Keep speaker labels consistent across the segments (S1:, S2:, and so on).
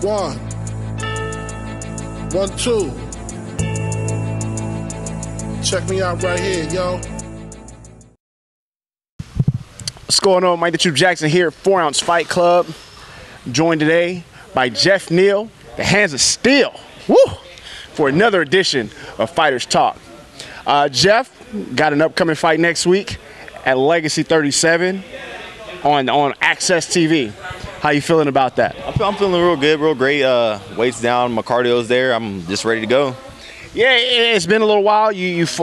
S1: 1, 1, 2. Check me out right here, yo.
S2: What's going on? Mike the Troop Jackson here at 4 Ounce Fight Club. Joined today by Geoff Neal, the Hands of Steel, woo, for another edition of Fighters Talk. Geoff got an upcoming fight next week at Legacy 37 on Access TV. How you feeling about that?
S3: I'm feeling real good, real great. Weight's down, my cardio's there. I'm just ready to go.
S2: Yeah, it's been a little while.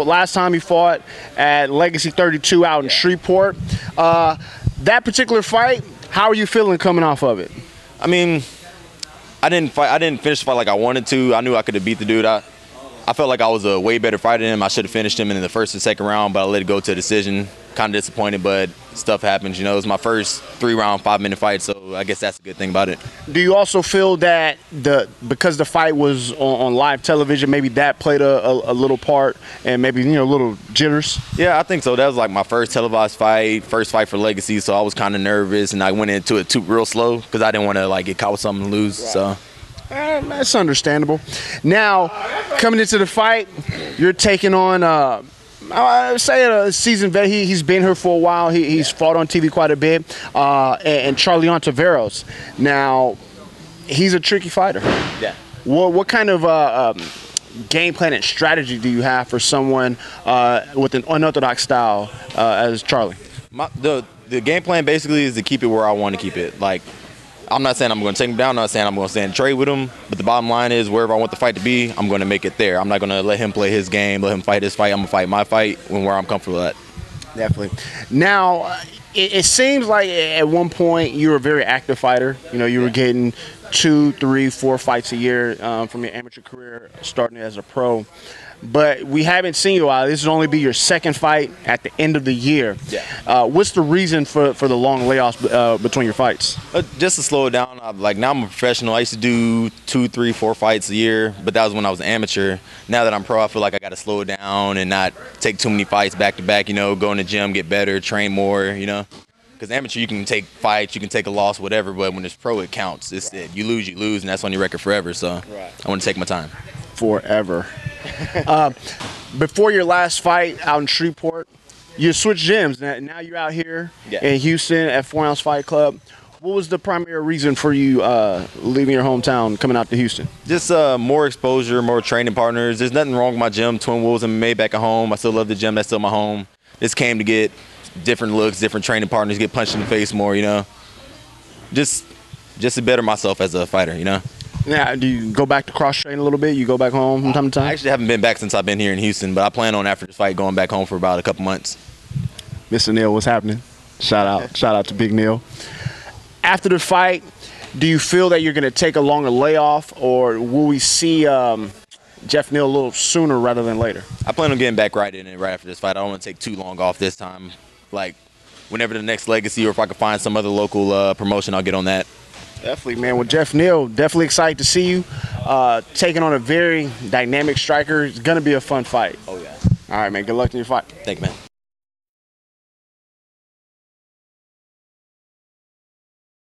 S2: Last time you fought at Legacy 32 out in Shreveport. That particular fight, how are you feeling coming off of it?
S3: I mean, I didn't finish the fight like I wanted to. I knew I could have beat the dude. I felt like I was a way better fighter than him. I should have finished him in the first and second round, but I let it go to a decision. Kind of disappointed, but stuff happens. You know, it was my first 3-round, 5-minute fight, so I guess that's a good thing about it.
S2: Do you also feel that because the fight was on live television, maybe that played a little part and maybe, a little jitters?
S3: Yeah, I think so. That was like my first televised fight, first fight for Legacy, so I was kind of nervous, and I went into it real slow because I didn't want to get caught with something and lose. Right. So.
S2: That's understandable. Now, coming into the fight, you're taking on, I would say a seasoned vet. He's been here for a while. He's fought on TV quite a bit. And Charlie Ontiveros. Now, he's a tricky fighter.
S3: Yeah.
S2: What kind of game plan and strategy do you have for someone with an unorthodox style as Charlie?
S3: The game plan basically is to keep it where I want to keep it. I'm not saying I'm going to take him down. I'm not saying I'm going to stand and trade with him. But the bottom line is wherever I want the fight to be, I'm going to make it there. I'm not going to let him play his game, let him fight his fight. I'm going to fight my fight where I'm comfortable at.
S2: Definitely. Now, it seems like at one point you were a very active fighter. You were getting 2, 3, 4 fights a year from your amateur career starting as a pro. But we haven't seen you a while. This will only be your second fight at the end of the year.
S3: Yeah.
S2: What's the reason for the long layoffs between your fights?
S3: Just to slow it down. Now I'm a professional. I used to do 2, 3, 4 fights a year, but that was when I was an amateur. Now that I'm pro, I feel like I got to slow it down and not take too many fights back to back. Go in the gym, get better, train more. Because amateur, you can take fights, you can take a loss, whatever. But when it's pro, it counts. You lose, and that's on your record forever. So right. I want to take my time.
S2: Forever. Before your last fight out in Shreveport, you switched gyms. Now you're out here in Houston at 4 Ounce Fight Club. What was the primary reason for you leaving your hometown, coming out to Houston?
S3: Just more exposure, more training partners. There's nothing wrong with my gym, Twin Wolves MMA back at home. I still love the gym. That's still my home. Just came to get different looks, different training partners, get punched in the face more, Just to better myself as a fighter,
S2: Now, do you go back to cross-train a little bit? You go back home from time to time?
S3: I actually haven't been back since I've been here in Houston, but I plan on after this fight going back home for about a couple months.
S2: Mr. Neal, what's happening? Shout out to Big Neal. After the fight, do you feel that you're going to take a longer layoff, or will we see Geoff Neal a little sooner rather than later?
S3: I plan on getting back right in it right after this fight. I don't want to take too long off this time. Whenever the next Legacy, or if I can find some other local promotion, I'll get on that.
S2: Definitely, man. Well, Geoff Neal, definitely excited to see you taking on a very dynamic striker. It's going to be a fun fight.
S3: Oh, yeah.
S2: All right, man. Good luck in your fight.
S3: Thank you, man.